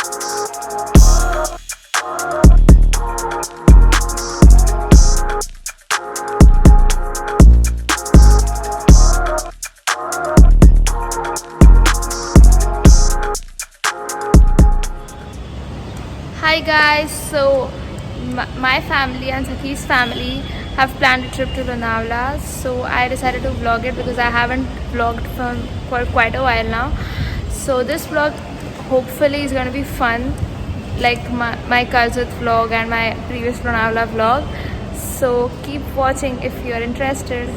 Hi guys, so my family and Sakhi's family have planned a trip to Lonavala, so I decided to vlog it because I haven't vlogged for quite a while now. So this vlog hopefully is going to be fun, like my cousin's vlog and my previous Lonavala vlog. So keep watching if you are interested.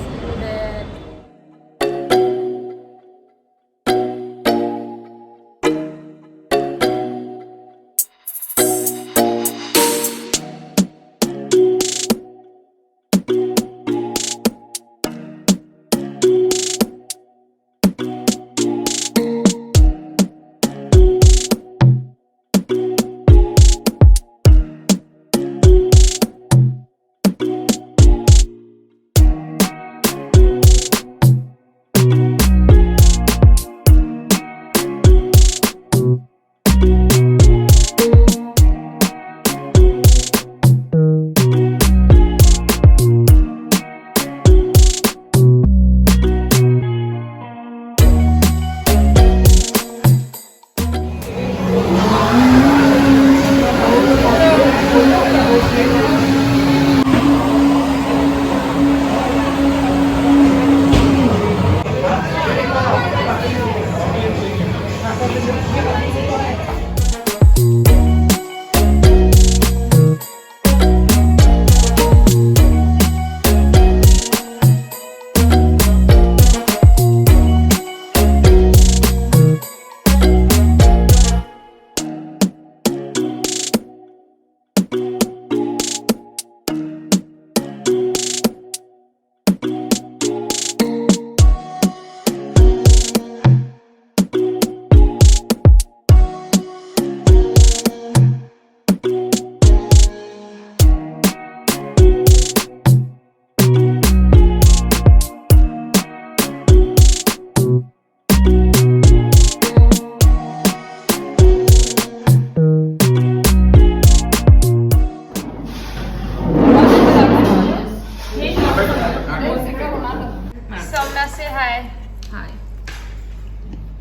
Somna, say hi. Hi.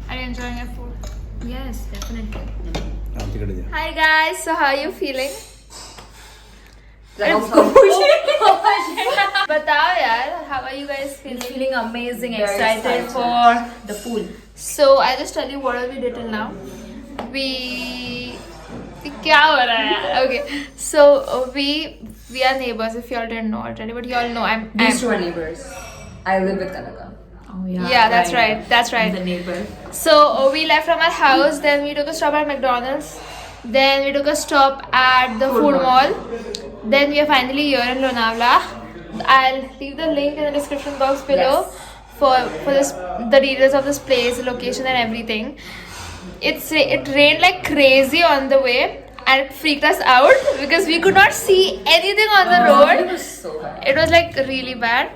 Are you enjoying your food? Yes, definitely. Hi guys, so how are you feeling? बताओ यार, how are you guys feeling? Feeling amazing, Very excited excited. for the pool. So I'll just tell you what all we did till now. क्या हो रहा है यार? Okay, so we are neighbors. If you all didn't know already, but you all know These two are neighbors. I live with Kanaka. Oh Yeah, that's right. That's right. The neighbor. So we left from our house, then we took a stop at McDonald's, then we took a stop at the food mall, then we are finally here in Lonavala. I'll leave the link in the description box below for this, the details of this place, the location and everything. It rained like crazy on the way and it freaked us out because we could not see anything on the road. It was so bad. It was like really bad.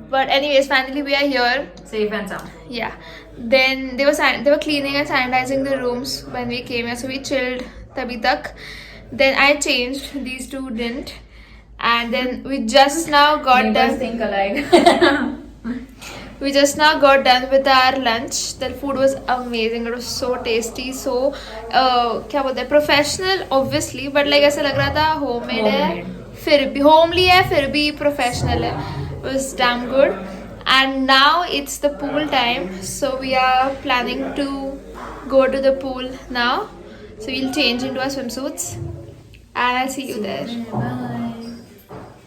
But anyways, finally we are here. Safe and sound. Yeah. Then they were cleaning and sanitizing the rooms when we came here, so we chilled tabhi tak. Then I changed. These two didn't. And then we just now got Neighbors done. think alike. We just now got done with our lunch. The food was amazing. It was so tasty. So क्या बोलते हैं, professional obviously, but like ऐसा लग रहा था homemade है, फिर भी homely है, फिर भी professional है. It was damn good. And now it's the pool time, so we are planning to go to the pool now. So we'll change into our swimsuits and I'll see you there.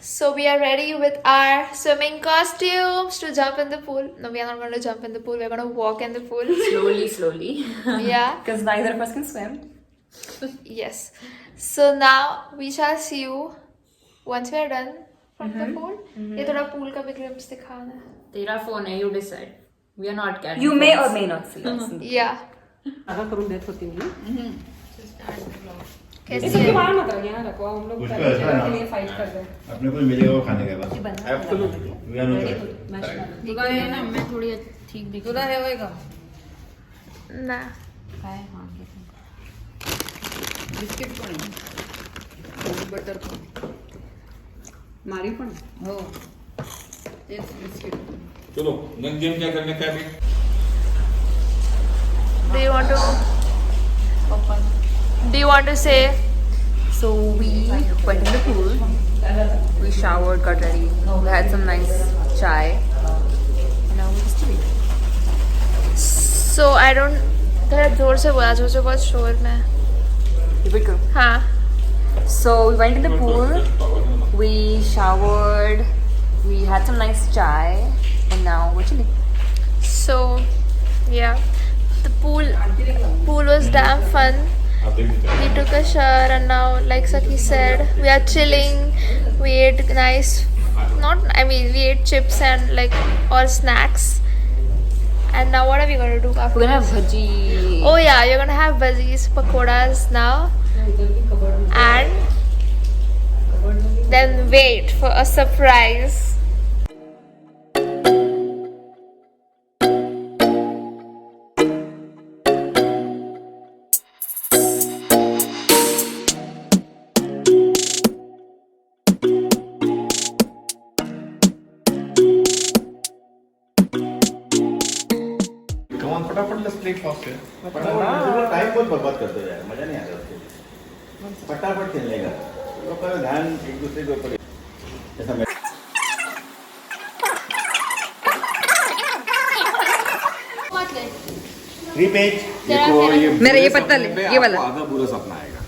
So we are ready with our swimming costumes to jump in the pool. No, we are not going to jump in the pool. We are going to walk in the pool. Slowly. Yeah. Because neither of us can swim. Yes. So now we shall see you once we are done from the pool. ये थोड़ा pool का भी glimpse दिखाना है. तेरा phone है, you decide. We are not carrying. You may phones. or may not see us. Yeah. अगर करूँ डेथ होती नहीं कैसी इसके है? बाहर मत रख, यहाँ रखो, हम लोग उसको पहले ऐसा जगह ना, के लिए फाइट कर रहे हैं. अपने को मिलेगा वो खाने के बाद We are not right. तुला है ना, मैं थोड़ी ठीक दिख तुला है होएगा. ना. काय हाँ बिस्किट पण आहे बटर पण मारी पण हो तेच बिस्किट चलो नेक्स्ट गेम क्या करने का है Do you want to? Papa Do you want to say? So we went in the pool. We showered, got ready. We had some nice chai. And now we're just chilling. So I don't. थोड़ा जोर से बोला जोर से बहुत शोर में. Keep it cool. हाँ. So we went in the pool. We showered. We had some nice chai. And now we're chilling. So yeah, the pool was damn fun. We took a shower and now, like Saki said, we are chilling. We ate nice, we ate chips and like all snacks. And now what are we gonna do after? We're gonna have bhaji. Oh yeah, you're gonna have bhajis, pakoras now. And then wait for a surprise. Come on, फटाफट let's play fast है. फटाफट time बहुत बर्बाद करते हो यार, मजा नहीं आता उसको. फटाफट खेलने का. लोग का ध्यान एक दूसरे के ऊपर. जैसा मैं. Three page. मेरा ये पत्ता ले, ये वाला. आधा बुरा सपना आएगा.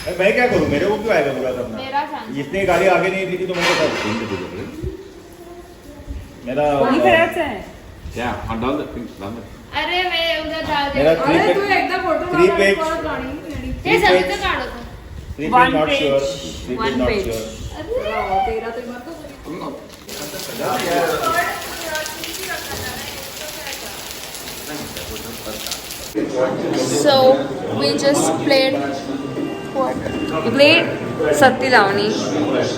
अरे मैं क्या करूँ? मेरे को क्यों आएगा बुरा सपना? मेरा chance. जितनी गाड़ी आगे नहीं थी तो मैंने कहा मेरा कोणी करायचं आहे क्या हाँ डाल दे डाल दे अरे मैं उधर डाल मेरा दे. अरे तू एकदा फोटो three page. हे सगळं काढ होतं. three page One not page. sure three page One not page. sure तेरा तो मत So we just played what? We played Satti Lavani,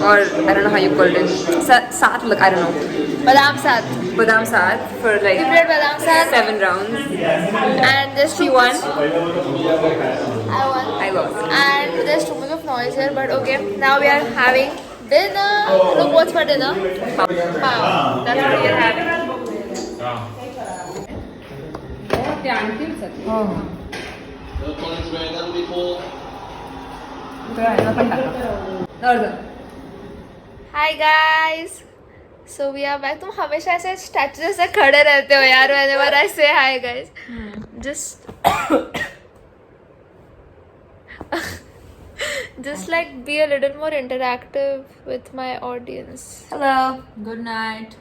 or I don't know how you called it. Saat, I don't know. Badam Saath. Badam Saat for like We played Badam Saath 7 rounds. and there's She too won. much- I won. I lost. And there's too much of noise here, but okay. Now we are having dinner. Look, what's for dinner? Pav. That's what we are having. ते आणतील sir Hi guys. So we are back. तुम हमेशा ऐसे statue जैसे खड़े रहते हो यार. Whenever I say hi guys, just just like be a little more interactive with my audience. Hello. Good night.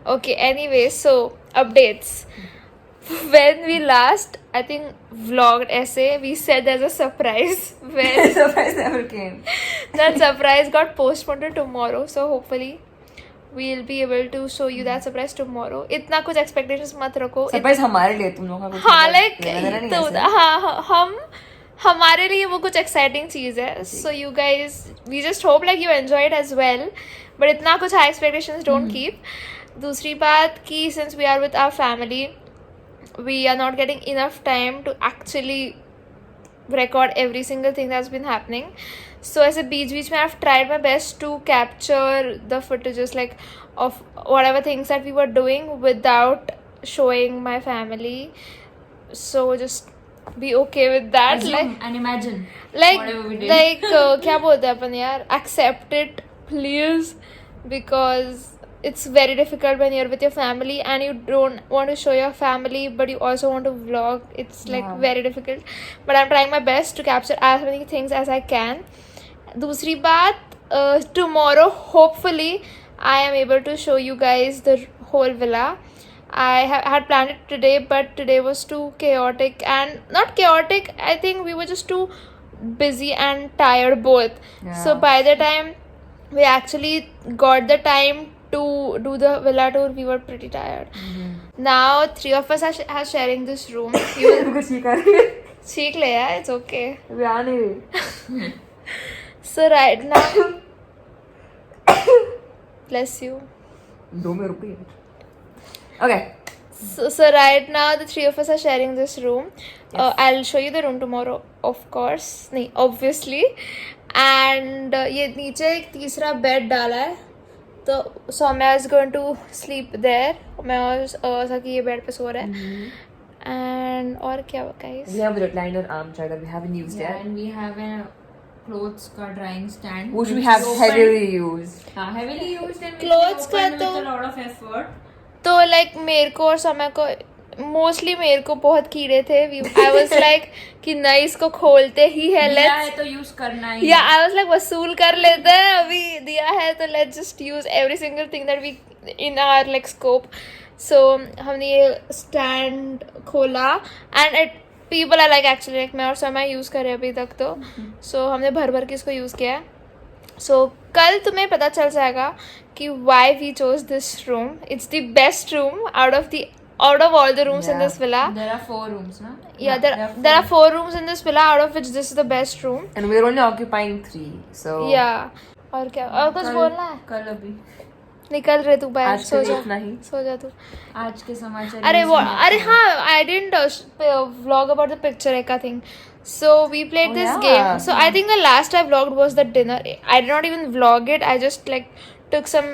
Okay, anyway, so updates. When we last, I think, vlogged essay, we said there's a surprise. When Surprise never came. that surprise got postponed to tomorrow, so hopefully we'll be able to show you that surprise tomorrow. इतना कुछ expectations मत रखो. Surprise हमारे लिए तुम लोगों का कुछ हाँ, like लेना देना नहीं तो है ऐसे। हाँ हम हमारे लिए वो कुछ exciting चीज है. So you guys, we just hope like you enjoy it as well. But इतना कुछ high expectations don't keep. दूसरी बात कि since we are with our family, we are not getting enough time to actually record every single thing that's been happening. So as a बीच में I've tried my best to capture the footages like of whatever things that we were doing without showing my family. So just be okay with that. Assume and imagine like whatever we did. like क्या बोलते हैं अपन यार, accept it please, because it's very difficult when you're with your family and you don't want to show your family but you also want to vlog. It's like very difficult, but I'm trying my best to capture as many things as I can. दूसरी बात, tomorrow hopefully I am able to show you guys the whole villa. I had planned it today, but today was too chaotic, and not chaotic, I think we were just too busy and tired both. So by the time we actually got the time to do the villa tour, we were pretty tired. Now 3 of us are sharing this room. You सीख ले यार, it's okay. So right now, bless you. Okay, So right now the three of us are sharing this room. I'll show you the room tomorrow, of course. नहीं, obviously. And ये नीचे एक तीसरा bed डाला है, तो Saumya is going to sleep there. मैं और सकी ये बेड पे सो रहे हैं. And और क्या guys? We have a recliner armchair that we haven't used yet. And we have a clothes का drying stand. Which we have heavily used. Heavily used and Clothes का with तो- a lot of effort. तो like मेरे को और समय को mostly मेरे को बहुत कीड़े थे. आई वाज लाइक कि नहीं इसको खोलते ही है, दिया लेट्स है तो यूज करना ही. या आई वाज लाइक वसूल कर लेते हैं, अभी दिया है तो let's just use every single thing that we in our like scope. So हमने ये स्टैंड खोला and it people are like actually like मैं और समय यूज़ कर रहे हैं अभी तक तो. सो हमने भर भर के इसको यूज़ किया है. सो कल तुम्हें पता चल जाएगा कि why we chose this room. It's the best room out of all the rooms in Yeah. this villa. There are 4 rooms, na? Yeah, there are 4 rooms in this villa, out of which this is the best room. And we're only occupying 3. So Yeah. और क्या और कुछ बोलना है? कल अभी निकल रहे तू बाहर, आज सो के लिए जा, इतना ही. सो जा तू. आज के समाचार. अरे वो ये अरे हाँ, I didn't vlog about the picture Eka thing. So we played this yeah. game. So I think the last I vlogged was the dinner. I did not even vlog it. I just like took some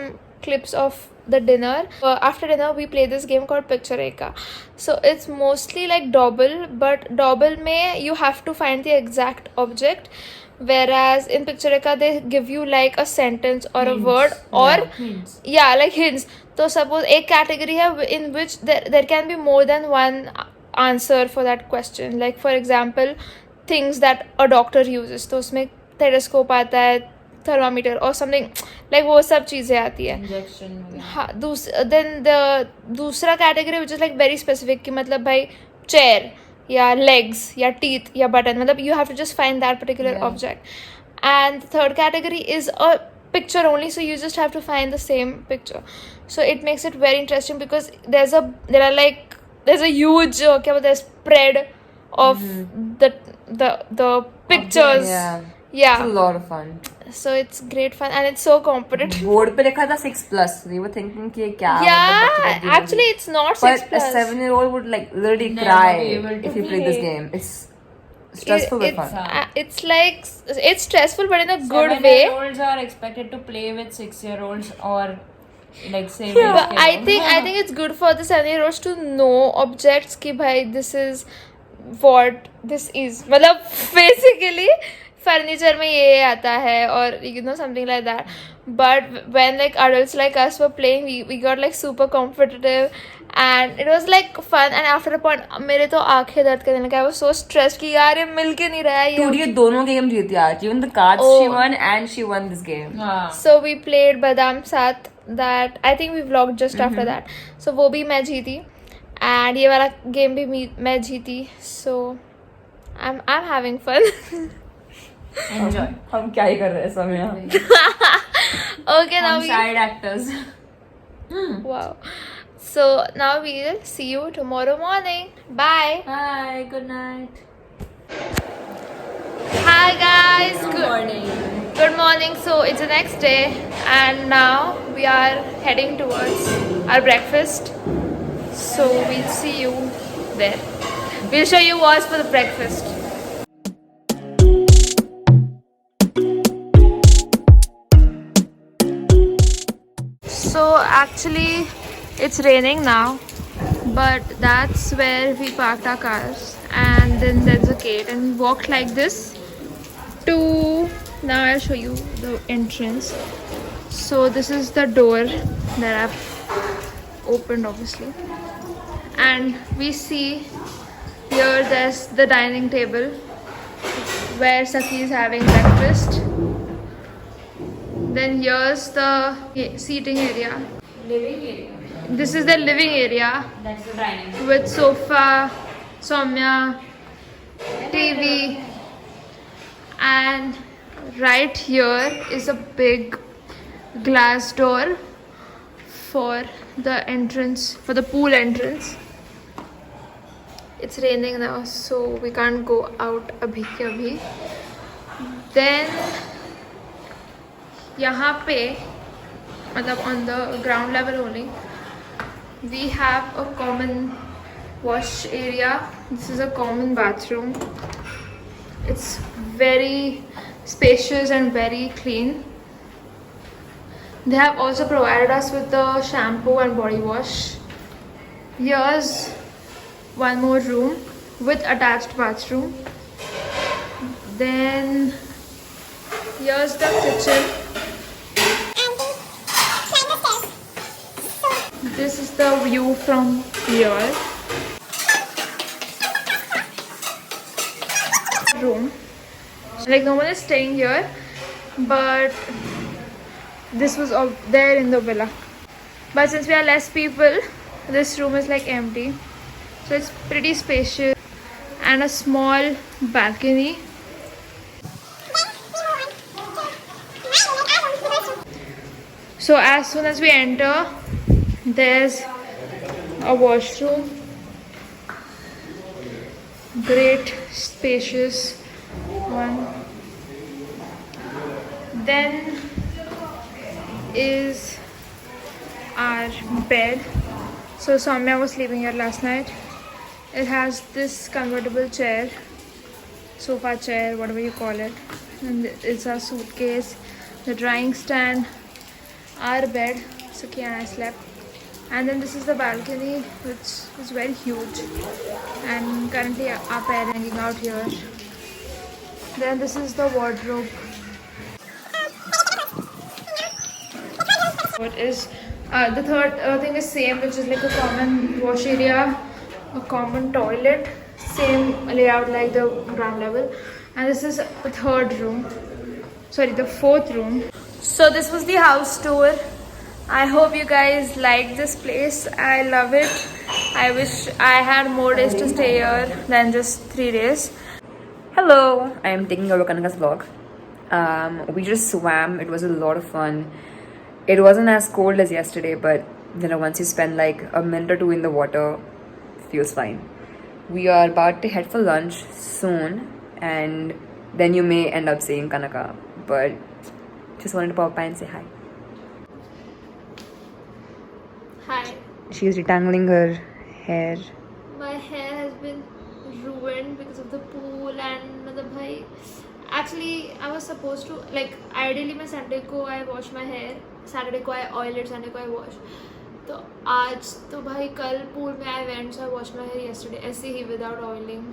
clips of the dinner. After dinner, we played this game called Picture Eka. So it's mostly like Dobble, but Dobble mein you have to find the exact object. Whereas in Picture Eka they give you like a sentence or a word or hints. yeah, like hints. So suppose एक category है in which there can be more than one answer for that question. Like for example, things that a doctor uses. तो उसमें stethoscope आता है, thermometer or something like वो सब चीज़ें आती है. Injection वगैरह. हाँ, then the दूसरा category which is like very specific कि मतलब भाई chair या legs या teeth या button, मतलब you have to just find that particular object. And the third category is a picture only, so you just have to find the same picture. So it makes it very interesting because there's a huge क्या बोलते हैं spread of the pictures. Yeah. It's a lot of fun. So it's great fun and it's so competitive. Board पे लिखा था 6+. We were thinking कि क्या Yeah, मतलब बच्चे लोग actually it's not But 6+. a 7-year-old would like literally Never cry be able to if you play this play. game. It's stressful but fun. It's like it's stressful but in a good way. 7-year-olds are expected to play with 6-year-olds or like same age But के I लोग. think it's good for the 7-year-olds to know objects कि भाई this is what this is. मतलब basically furniture में ये आता है और you know something like that. But when like adults like us were playing, we got like super competitive and it was like fun. And after a point मेरे तो आंखें दर्द करने लगा. I was so stressed कि यार ये मिल के नहीं रहा है Dude, ये. ये दोनों game जीती आज. Even the cards she won and she won this game. हाँ. So we played Badam Saath, that I think we vlogged just after that. So वो भी मैं जीती and ये वाला game भी मैं जीती. So I'm having fun. Enjoy. हम क्या ही कर रहे हैं समय यहाँ. Okay, now हम we side actors. wow. So now we'll see you tomorrow morning. Bye. Bye. Good night. Hi guys. Good morning. Good morning. So it's the next day and now we are heading towards our breakfast. So we'll see you there. We'll show you what's for the breakfast. So actually it's raining now, but that's where we parked our cars and then there's a gate and we walked like this to, now I'll show you the entrance. So this is the door that I've opened obviously, and we see here there's the dining table where Saki is having breakfast. Then here's the seating area. Living area. This is the living area That's the dining. with sofa, Soumya, TV, and right here is a big glass door for the entrance, for the pool entrance. It's raining now, so we can't go out abhi ke abhi. Then यहाँ पे मतलब on the ground level only we have a common wash area. This is a common bathroom. It's very spacious and very clean. They have also provided us with the shampoo and body wash. Here's one more room with attached bathroom. Then here's the kitchen. This is the view from here. Room. Like no one is staying here, but this was all there in the villa. But since we are less people, this room is like empty. So it's pretty spacious and a small balcony. So as soon as we enter, there's a washroom. Great spacious one. Then is our bed. So Soumya was sleeping here last night. It has this convertible chair, sofa chair, whatever you call it, and it's a suitcase, the drying stand, our bed. Suki and I slept. And then this is the balcony, which is very huge, and currently our pair hanging out here. Then this is the wardrobe. What is the third thing is same, which is like a common wash area, a common toilet, same layout like the ground level. And this is the third room, sorry, the fourth room. So this was the house tour. I hope you guys like this place. I love it. I wish I had more days to stay here than just 3 days. Hello, I am taking over Kanaka's vlog. We just swam. It was a lot of fun. It wasn't as cold as yesterday, but you know, once you spend like a minute or two in the water, it feels fine. We are about to head for lunch soon, and then you may end up seeing Kanaka. But just wanted to pop by and say hi. Hi. She is detangling her hair. My hair has been ruined because of the pool and मतलब भाई actually I was supposed to like ideally मैं Sunday को I wash my hair, Saturday को I oil it, Sunday को I wash. तो आज तो भाई कल pool में I went, so I washed my hair yesterday ऐसे ही without oiling.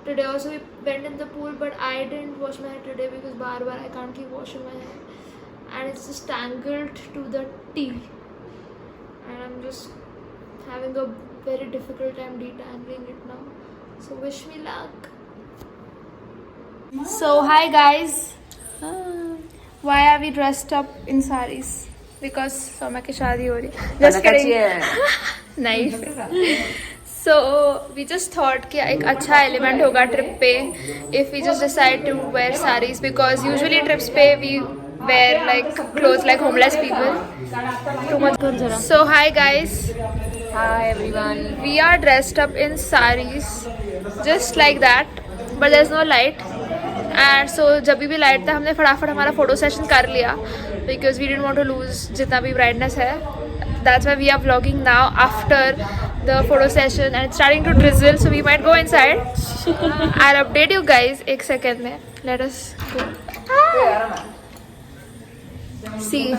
Today also we went in the pool, but I didn't wash my hair today because bar I can't keep washing my hair, and it's just tangled to the T, and I'm just having a very difficult time detangling it now. So wish me luck. So hi guys. Why are we dressed up in saris? Because Soumya की शादी हो रही है. Just kidding. Nice. So we just thought कि एक अच्छा element होगा trip पे if we just decide to wear saris, because usually trips पे we wear like clothes like homeless people. Too much. So hi guys. Hi everyone. We are dressed up in saris, just like that, but there's no light. And so जब भी light था हमने फटाफट हमारा photo session कर लिया because we didn't want to lose जितना भी brightness है. That's why we are vlogging now after the photo session, and it's starting to drizzle, so we might go inside. I'll update you guys एक second में. Let us go. See,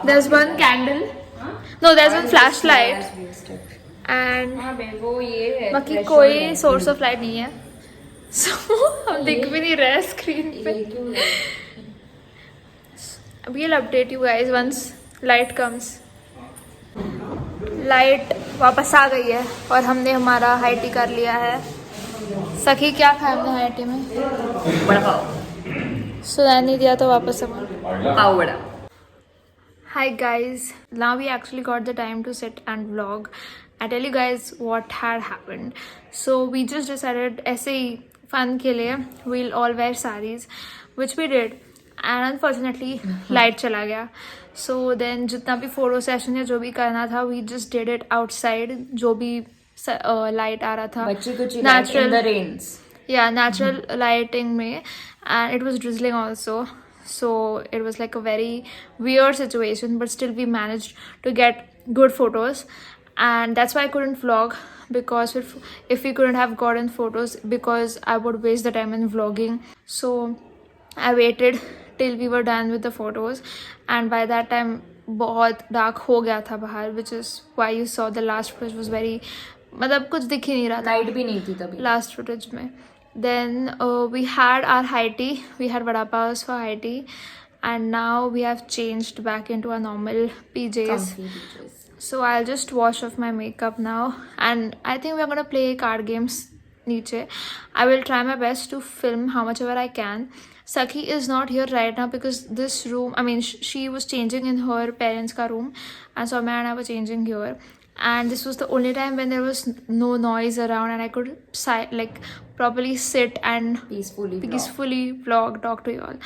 there's one candle. No, there's one flashlight. And बाकी कोई source of light नहीं है. So हम दिख भी नहीं रहे screen पे. We'll update you guys once light comes. Light वापस आ गई है और हमने हमारा हाई टी कर लिया है. सखी क्या खाया हमने हाई टी में? बड़ा पाव. सुना नहीं दिया तो वापस हम. पाव बड़ा. Hi guys, now we actually got the time to sit and vlog. I tell you guys what had happened. So we just decided ऐसे ही fun के लिए we'll all wear saris, which we did, and unfortunately light चला गया. So then जितना भी photo session या जो भी करना था we just did it outside. जो भी light आ रहा था बच्ची कुछ natural in the rains. Yeah, natural lighting में, and it was drizzling also. So it was like a very weird situation, but still we managed to get good photos. and that's why I couldn't vlog, because if we couldn't have gotten photos, because I would waste the time in vlogging. So I waited till we were done with the photos, and by that time बहुत dark हो गया था बाहर, which is why you saw the last footage was very, मतलब कुछ दिख ही नहीं रहा था, लाइट भी नहीं थी तभी last footage में. Then we had our high tea, we had vada pavs for high tea, and now we have changed back into our normal PJs. Comfy pictures. So I'll just wash off my makeup now, and I think we're gonna play card games niche. I will try my best to film how much ever I can. Sakhi is not here right now because this room, I mean, she was changing in her parents' ka room, and so Soumya and I were changing here. And this was the only time when there was no noise around, and I could like properly sit and peacefully vlog, talk to you all.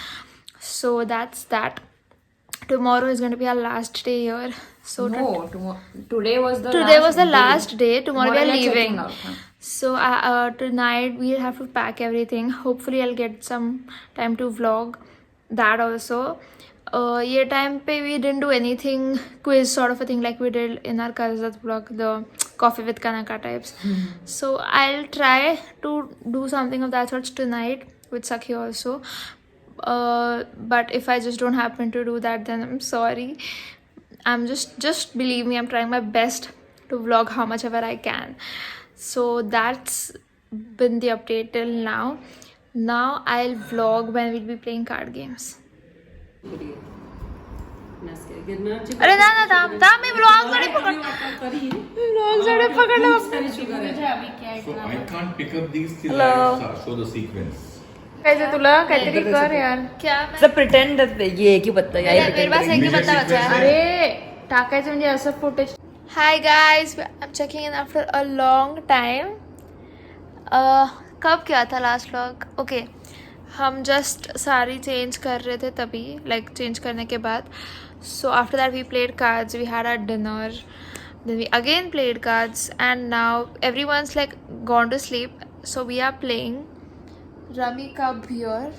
So that's that. Tomorrow is going to be our last day here. So today was the last day. Tomorrow we are we are checking leaving. out, huh? So tonight we'll have to pack everything. Hopefully I'll get some time to vlog that also. Ye time pe we didn't do anything quiz sort of a thing like we did in our Karzat vlog, the coffee with Kanaka types. So I'll try to do something of that sort tonight with Sakhi also. But if I just don't happen to do that, then I'm sorry. I'm just believe me, I'm trying my best to vlog how much ever I can. So that's been the update till now. Now I'll vlog when we'll be playing card games. अरे ना ना दाम मैं vlog कडे पकडलं So I can't pick up these till I show the sequence. कैसे तुला काहीतरी कर यार. क्या So pretend that ये एक ही पत्ता है. मेरे पास एक ही पत्ता बचा है. अरे टाकायचं म्हणजे असं footage. Hi guys, I'm checking in after a long time. कब क्या था लास्ट व्लॉग? ओके, हम जस्ट सारी चेंज कर रहे थे तभी, लाइक चेंज करने के बाद. So after that we played cards, we had our dinner, then we again played cards, and now everyone's like gone to sleep. So we are playing Rummy Cub here.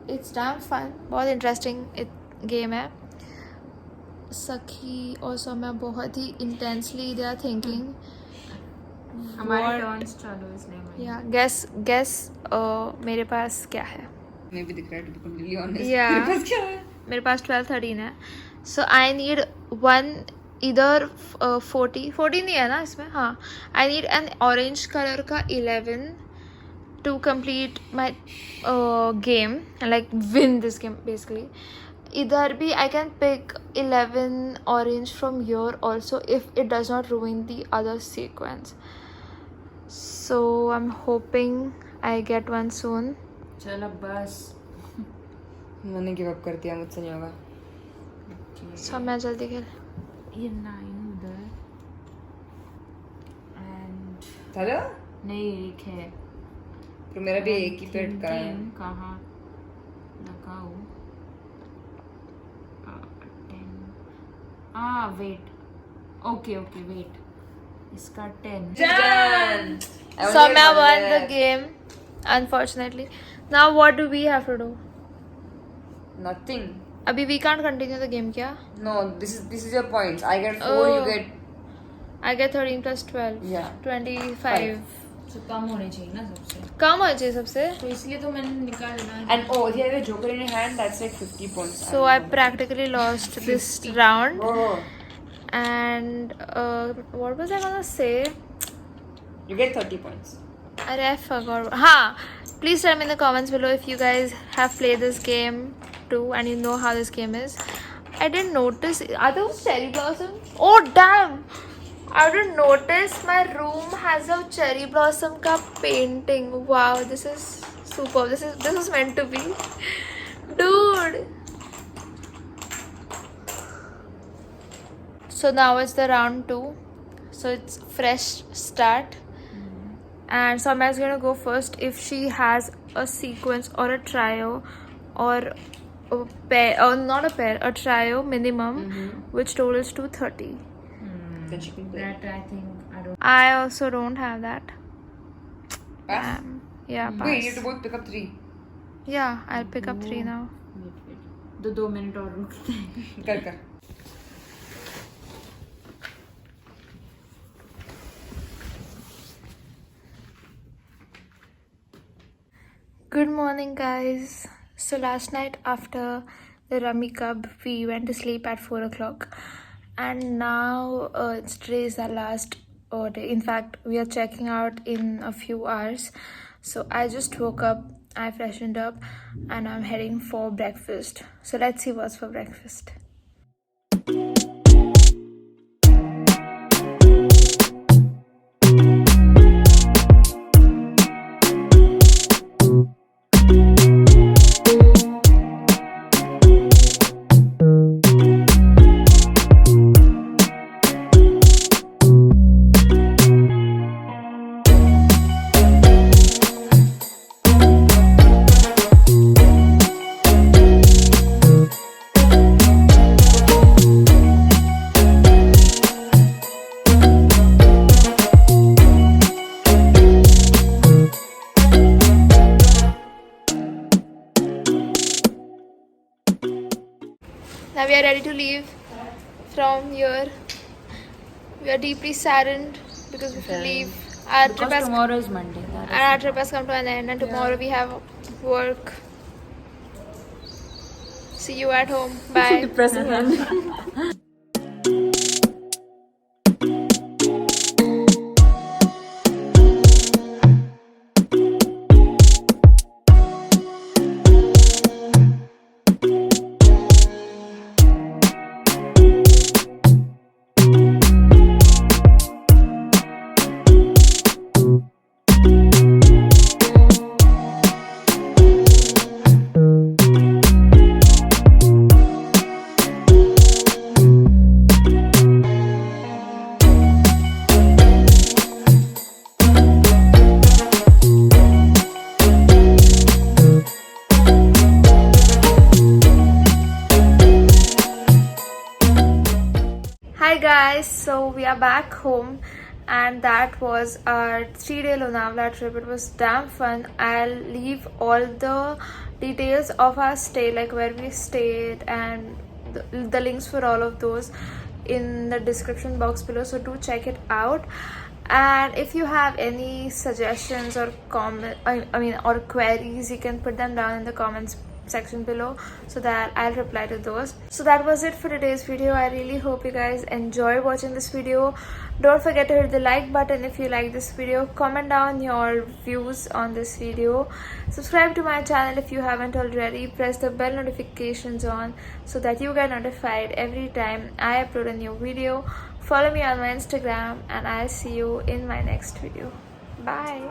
It's damn fun, बहुत interesting game है. सखी और सौम्या बहुत ही intensely they are thinking. हमारे turns चालू इसलिए. या guess मेरे पास क्या है. मैं भी दिख रहा है to be completely honest. या मेरे पास क्या है? मेरे पास 12-13 है. सो आई नीड वन इधर 40 नहीं है ना इसमें. हाँ, I need an orange colour का 11 to complete my game and like win this game basically. Idhar bhi I can pick 11 orange from here also if it does not ruin the other sequence. So I'm hoping I get one soon. चल अब बस. मैंने give up कर दिया, मुझसे नहीं होगा. So मैं जल्दी खेल. ये 9 उधर and चलो नहीं एक है. तो मेरा भी एक ही पेट का है. कहाँ लगाओ? 10. वेट. Okay wait. इसका 10. Soumya won the game, unfortunately. Now what do we have to do? Nothing. Abhi we can't continue the game क्या? No, this is your points. I get 4, you get. I get 13 plus 12. Yeah. 25. तो कम होने चाहिए ना सबसे. कम हो चाहिए सबसे. तो इसलिए तो मैंने निकाला. And if you have a joker in your hand, that's like 50 points. So I practically lost this round. Oh, And what was I gonna say? you get 30 points. I forgot. हाँ, please tell me in the comments below if you guys have played this game too and you know how this game is. I didn't notice. Are those cherry blossoms? Oh damn! I didn't notice my room has a cherry blossom ka painting. Wow, this is super. This is meant to be. Dude. So now it's the round 2. So it's fresh start. And Soumya is going to go first if she has a sequence or a trio or a pair, or not a pair, a trio minimum, which totals to 30. Then she can play. That I think I don't. I also don't have that. Pass? Yeah, pass. Wait, you have to both pick up 3. Yeah, I'll pick up 3 now. Wait. 2 minute और रुकते हैं. कर. Good morning, guys. So last night after the Rummy Cub, we went to sleep at 4 o'clock, and now today is our last day. In fact, we are checking out in a few hours. So I just woke up, I freshened up, and I'm heading for breakfast. So let's see what's for breakfast. Now we are ready to leave from here. We are deeply saddened because we have to leave. Our trip Because has tomorrow is Monday. That is and our trip has come to an end, and tomorrow we have work. See you at home. Bye. depressing one. Hi guys, so we are back home, and that was our 3-day Lonavala trip. It was damn fun. I'll leave all the details of our stay, like where we stayed, and the links for all of those in the description box below, so do check it out. And if you have any suggestions or or queries, you can put them down in the comments section below so that I'll reply to those. So that was it for today's video. I really hope you guys enjoy watching this video. Don't forget to hit the like button if you like this video. Comment down your views on this video. Subscribe to my channel if you haven't already. Press the bell notifications on so that you get notified every time I upload a new video. Follow me on my Instagram, and I'll see you in my next video. Bye.